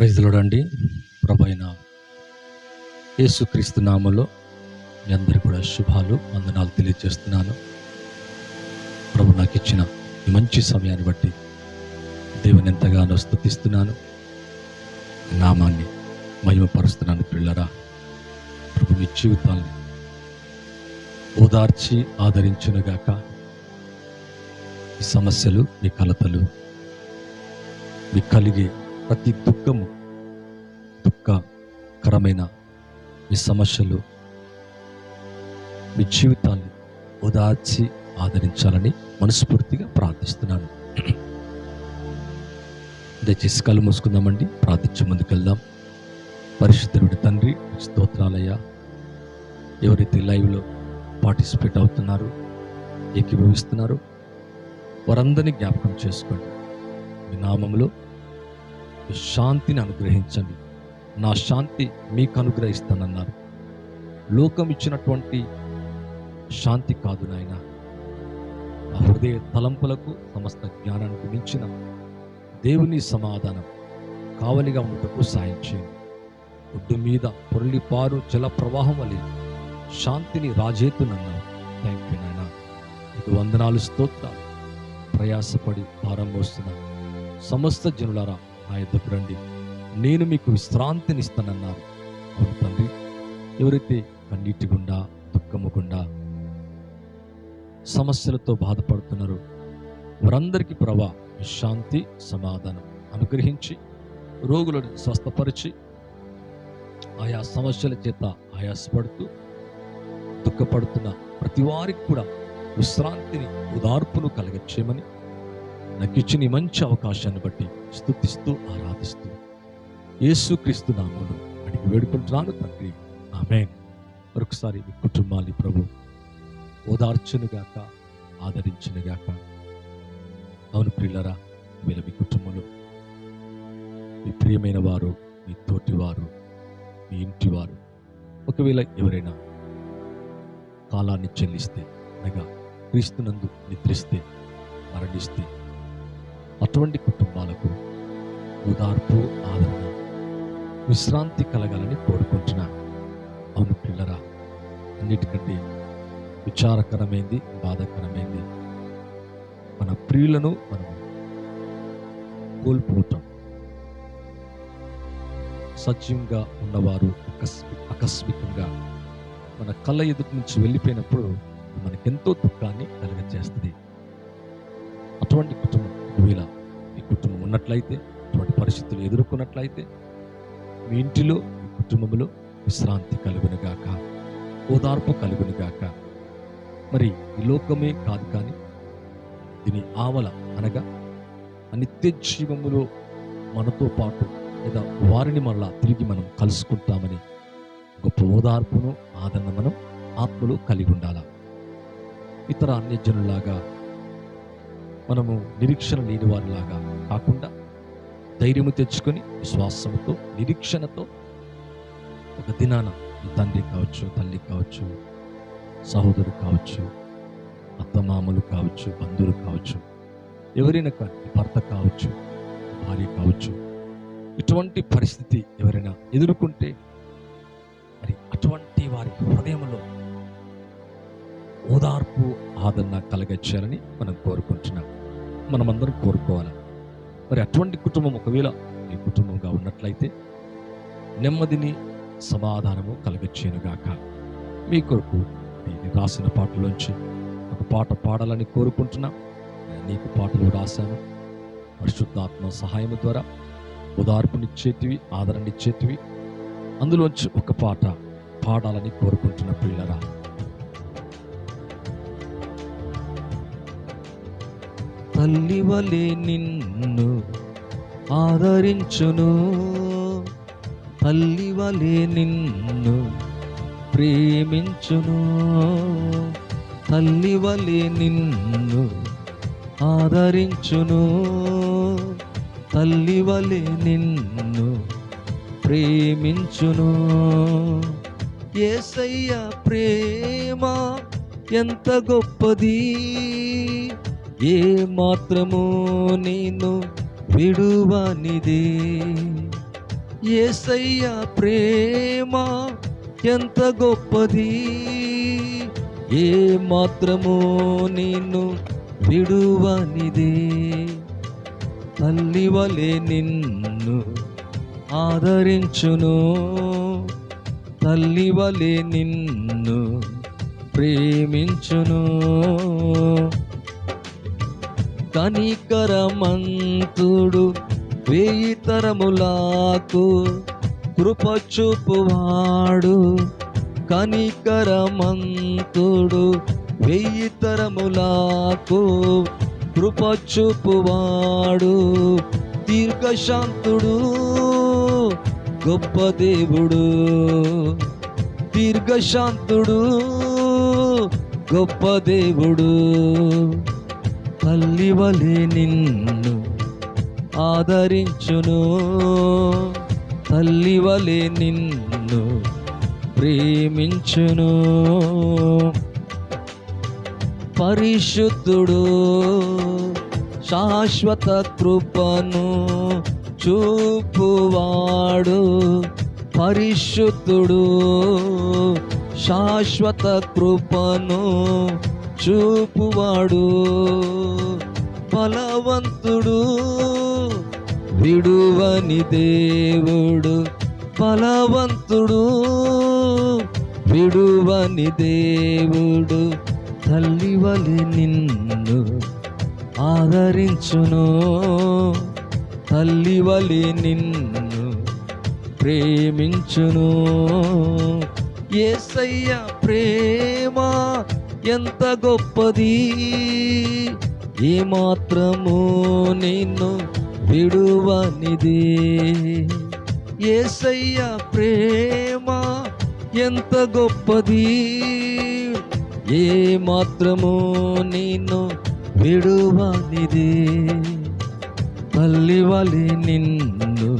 Praise the lord అండి. ప్రభు అయిన యేసుక్రీస్తు నామములో మీ అందరికీ కూడా శుభాలు వందనాలు తెలియజేస్తున్నాను. ప్రభు నాకు ఇచ్చిన ఈ మంచి సమయాన్ని బట్టి దేవుని ఎంతగానో స్తుతిస్తున్నాను, నామాన్ని మహిమపరుస్తున్నాను. పిల్లరా, ప్రభు మీ జీవితాన్ని ఓదార్చి ఆదరించునుగాక. ఈ సమస్యలు, మీ కలతలు, మీ కలిగే ప్రతి దుఃఖకరమైన మీ సమస్యలు మీ జీవితాన్ని ఓదార్చి ఆదరించాలని మనస్ఫూర్తిగా ప్రార్థిస్తున్నాను. దయచేసి కళ్ళు మూసుకుందామండి, ప్రార్థించే ముందుకెళ్దాం. పరిశుద్ధుడి తండ్రి, స్తోత్రాలయ్యా. ఎవరైతే లైవ్లో పార్టిసిపేట్ అవుతున్నారో, ఏకీభవిస్తున్నారో వారందరినీ జ్ఞాపకం చేసుకోండి. మీ నామములో శాంతిని అనుగ్రహించండి. నా శాంతి మీకు అనుగ్రహిస్తానన్నారు. లోకం ఇచ్చినటువంటి శాంతి కాదు నాయన, నా హృదయ తలంపులకు సమస్త జ్ఞానానికి మించిన దేవుని సమాధానం కావలిగా ఉండటకు సాయం చేయండి. ఒడ్డు మీద పొరలిపారు జల ప్రవాహం వలె శాంతిని రాజేతునన్నావు. థ్యాంక్ యూ నాయన. నీకు వందనాలు, స్తోత్రాలు. ప్రయాసపడి భారం మోస్తున్న సమస్త జనులారా నా యొద్దకు రండి, నేను మీకు విశ్రాంతిని ఇస్తానన్నారు. అవును తండ్రి, ఎవరైతే కన్నీటి గుండా, దుఃఖము గుండా, సమస్యలతో బాధపడుతున్నారో వారందరికీ ప్రభా శాంతి సమాధానం అనుగ్రహించి రోగులను స్వస్థపరిచి ఆయా సమస్యల చేత ఆయాసపడుతూ దుఃఖపడుతున్న ప్రతి వారికి కూడా విశ్రాంతిని, ఓదార్పును కలగచేయమని నాకు ఇచ్చిన ఈ మంచి అవకాశాన్ని బట్టి స్తుతిస్తూ ఆరాధిస్తూ యేసుక్రీస్తు నామములో అడిగి వేడుకుంటున్నాను తండ్రి, ఆమేన్. మరొకసారి మీ కుటుంబాన్ని ప్రభు ఓదార్చునుగాక, ఆదరించునుగాక. అవును ప్రియులరా, వీళ్ళ మీ కుటుంబంలో మీ ప్రియమైన వారు, మీ తోటి వారు, మీ ఇంటి వారు ఒకవేళ ఎవరైనా కాలాన్ని చెల్లిస్తే, అనగా క్రీస్తునందు నిద్రిస్తే, మరణిస్తే, అటువంటి కుటుంబాలకు ఓదార్పు, ఆదరణ, విశ్రాంతి కలగాలని కోరుకుంటున్నాను. అవును పిల్లరా, అన్నిటికంటే విచారకరమైంది, బాధాకరమైంది మన ప్రియులను మనం కోల్పోవటం. సజీవంగా ఉన్నవారు ఆకస్మికంగా మన కళ్ళ ఎదుటి నుంచి వెళ్ళిపోయినప్పుడు మనకెంతో దుఃఖాన్ని కలగజేస్తుంది. అటువంటి కుటుంబం, ఒకవేళ మీ కుటుంబం ఉన్నట్లయితే, అటువంటి పరిస్థితులు ఎదుర్కొన్నట్లయితే మీ ఇంటిలో, మీ కుటుంబంలో విశ్రాంతి కలుగునుగాక, ఓదార్పు కలుగునుగాక. మరి ఈ లోకమే కాదు కానీ దీని ఆవల, అనగా నిత్య జీవములో మనతో పాటు లేదా వారిని మళ్ళా తిరిగి మనం కలుసుకుంటామని గొప్ప ఓదార్పును, ఆదరణ మనం ఆత్మలో కలిగి ఉండాలా. ఇతర అన్యజనులాగా మనము నిరీక్షణ లేని వారిలాగా కాకుండా ధైర్యము తెచ్చుకొని విశ్వాసంతో, నిరీక్షణతో ఒక దినాన ఈ తండ్రి కావచ్చు, తల్లి కావచ్చు, సహోదరు కావచ్చు, అత్తమామలు కావచ్చు, బంధువులు కావచ్చు, ఎవరైనా కానీ, భర్త కావచ్చు, భార్య కావచ్చు, ఇటువంటి పరిస్థితి ఎవరైనా ఎదుర్కొంటే మరి అటువంటి వారి హృదయంలో ఓదార్పు, ఆదరణ కలగచ్చాలని మనం కోరుకుంటున్నాం. మనమందరం కోరుకోవాలి. మరి అటువంటి కుటుంబం ఒకవేళ మీ కుటుంబంగా ఉన్నట్లయితే నెమ్మదిని, సమాధానము కలగచ్చేనుగాక. మీ కొరకు నేను రాసిన పాటలోంచి ఒక పాట పాడాలని కోరుకుంటున్నాం. అనేక పాటలు రాశాను. పరిశుద్ధాత్మ సహాయం ద్వారా ఓదార్పునిచ్చేటివి, ఆదరణనిచ్చేటివి, అందులోంచి ఒక పాట పాడాలని కోరుకుంటున్న పిల్లరా. తల్లి వలె నిన్ను ఆదరించును, తల్లి వలె నిన్ను ప్రేమించును, తల్లి వలె నిన్ను ఆదరించును, తల్లి వలె నిన్ను ప్రేమించును. యేసయ్య ప్రేమ ఎంత గొప్పది, ఏ మాత్రము నేను విడువనిది, యేసయ్య ప్రేమ ఎంత గొప్పది, ఏ మాత్రము నిన్ను విడువనిది. తల్లి వలె నిన్ను ఆదరించును, తల్లి వలె నిన్ను ప్రేమించును. కనికరమంతుడు 1000 తరములకు కృప చూపువాడు, కనికరమంతుడు 1000 తరములకు కృప చూపువాడు. దీర్ఘశాంతుడు గొప్ప దేవుడు, దీర్ఘశాంతుడు గొప్ప దేవుడు. తల్లి వలె నిన్ను ఆదరించును, తల్లి వలె నిన్ను ప్రేమించును. పరిశుద్ధుడు శాశ్వత కృపను చూపువాడు, పరిశుద్ధుడు శాశ్వత కృపను చూపువాడు. బలవంతుడు విడువని దేవుడు, బలవంతుడు విడువని దేవుడు. తల్లి వలె నిన్ను ఆదరించును, తల్లి వలె నిన్ను ప్రేమించును. యేసయ్య ప్రేమ ఎంత గొప్పది, ఏ మాత్రము నిన్ను విడువనిది. యేసయ్య ప్రేమ ఎంత గొప్పది, ఏ మాత్రము నిన్ను విడువనిది. తల్లి వలె నిన్ను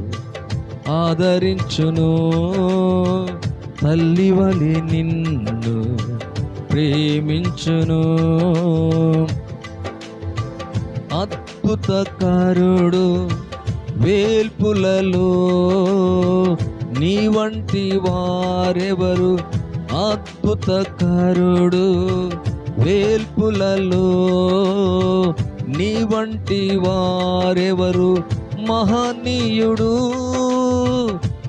ఆదరించును, తల్లి వలె నిన్ను ప్రేమించును. అద్భుతకారుడు వేల్పులలో నీ వంటి వారెవరు, అద్భుతకారుడు వేల్పులలో నీ వంటి వారెవరు. మహనీయుడు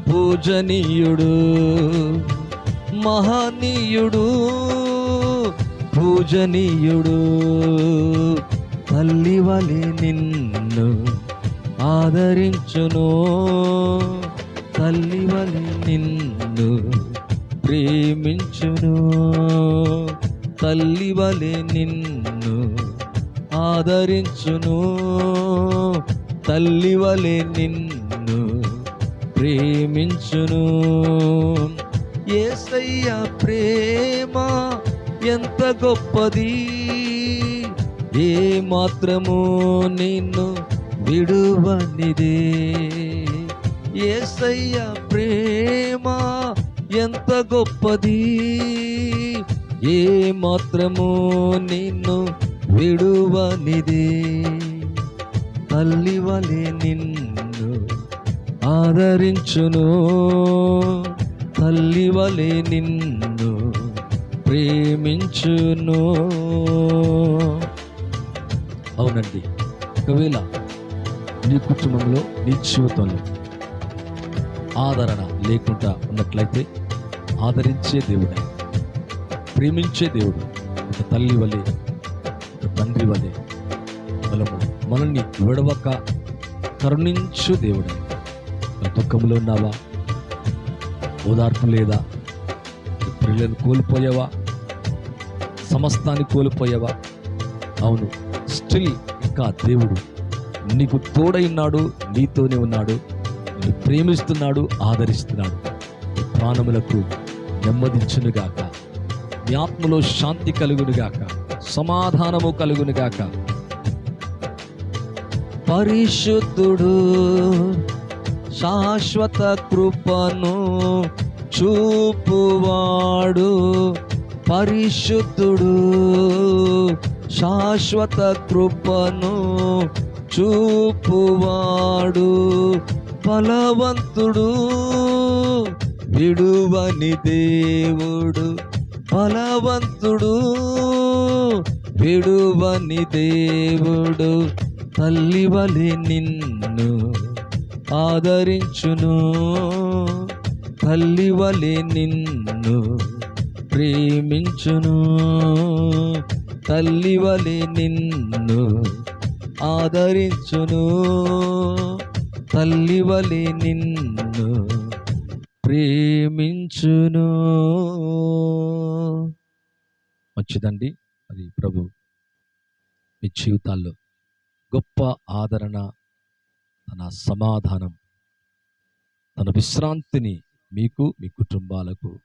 పూజనీయుడు, మహనీయుడు పూజనీయుడు. తల్లి వలె నిన్ను ఆదరించును, తల్లి వలె నిన్ను ప్రేమించును. తల్లి వలె నిన్ను ఆదరించును, తల్లి వలె నిన్ను ప్రేమించును. యేసయ్య ప్రేమ ఎంత గొప్పది, ఏ మాత్రము నిన్ను విడువనిది. యేసయ్య ప్రేమ ఎంత గొప్పది, ఏ మాత్రము నిన్ను విడువనిది. తల్లి వలె నిన్ను ఆదరించును, తల్లి వలె నిన్ను ప్రేమించును. అవునండి, ఒకవేళ నీ కుటుంబంలో నీ జీవితంలో ఆదరణ లేకుండా ఉన్నట్లయితే ఆదరించే దేవుడే, ప్రేమించే దేవుడు, ఒక తల్లి వలె ఒక తండ్రి వలె మనల్ని విడవక కరుణించు దేవుడే. దుఃఖంలో ఉన్నావా, ఓదార్పు లేదా, పిల్లలను కోల్పోయావా, సమస్తాన్ని కోల్పోయావా? అవును, స్టిల్ ఇంకా దేవుడు నీకు తోడై ఉన్నాడు, నీతోనే ఉన్నాడు, నిన్ను ప్రేమిస్తున్నాడు, ఆదరిస్తున్నాడు. నీ ప్రాణములకు నెమ్మదించునుగాక, నీ ఆత్మలో శాంతి కలుగునుగాక, సమాధానము కలుగునుగాక. పరిశుద్ధుడు శాశ్వత కృపను చూపువాడు, పరిశుద్ధుడు శాశ్వత కృపను చూపువాడు. బలవంతుడు విడువని దేవుడు, బలవంతుడు విడువని దేవుడు, తల్లి వలె నిన్ను ఆదరించును, తల్లి వలె నిన్ను ప్రేమించును, తల్లి వలె నిన్ను ఆదరించును, తల్లి వలె నిన్ను ప్రేమించును. మంచిదండి. అది ప్రభు మీ జీవితాల్లో గొప్ప ఆదరణ, తన సమాధానం, తన విశ్రాంతిని మీకు మీ కుటుంబాలకు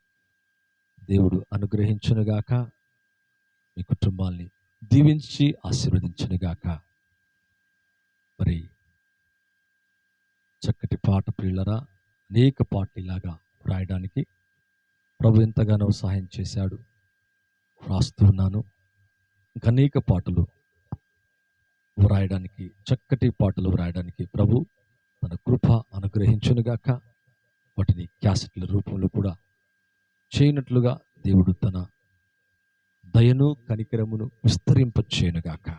దేవుడు అనుగ్రహించునుగాక. మీ కుటుంబాల్ని దీవించి ఆశీర్వదించునుగాక. మరి చక్కటి పాట ప్రియులరా, అనేక పాటలు ఇలాగా వ్రాయడానికి ప్రభు ఎంతగానో సహాయం చేశాడు. వ్రాస్తూ ఉన్నాను. ఇంకా అనేక పాటలు వ్రాయడానికి, చక్కటి పాటలు వ్రాయడానికి ప్రభు తన కృప అనుగ్రహించునుగాక. వాటిని క్యాసెట్ల రూపంలో కూడా చేయనట్లుగా దేవుడు తన దయను కనికరమును విస్తరింపచేయునుగాక.